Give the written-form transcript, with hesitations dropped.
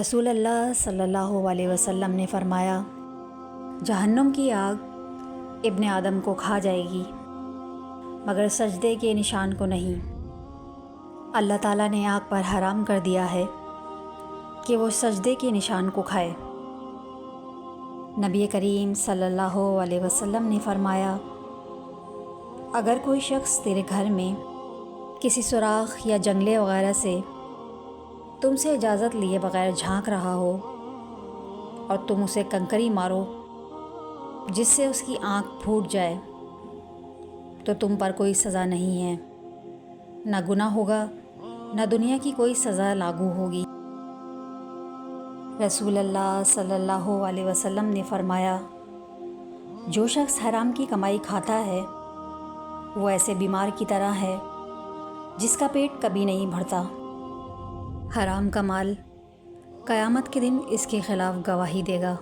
رسول اللہ صلی اللہ علیہ وسلم نے فرمایا، جہنم کی آگ ابن آدم کو کھا جائے گی مگر سجدے کے نشان کو نہیں۔ اللہ تعالیٰ نے آگ پر حرام کر دیا ہے کہ وہ سجدے کے نشان کو کھائے۔ نبی کریم صلی اللہ علیہ وسلم نے فرمایا، اگر کوئی شخص تیرے گھر میں کسی سوراخ یا جنگلے وغیرہ سے تم سے اجازت لیے بغیر جھانک رہا ہو اور تم اسے کنکری مارو جس سے اس کی آنکھ پھوٹ جائے تو تم پر کوئی سزا نہیں ہے، نہ گناہ ہوگا نہ دنیا کی کوئی سزا لاگو ہوگی۔ رسول اللہ صلی اللہ علیہ وسلم نے فرمایا، جو شخص حرام کی کمائی کھاتا ہے وہ ایسے بیمار کی طرح ہے جس کا پیٹ کبھی نہیں بھرتا۔ حرام کا مال قیامت کے دن اس کے خلاف گواہی دے گا۔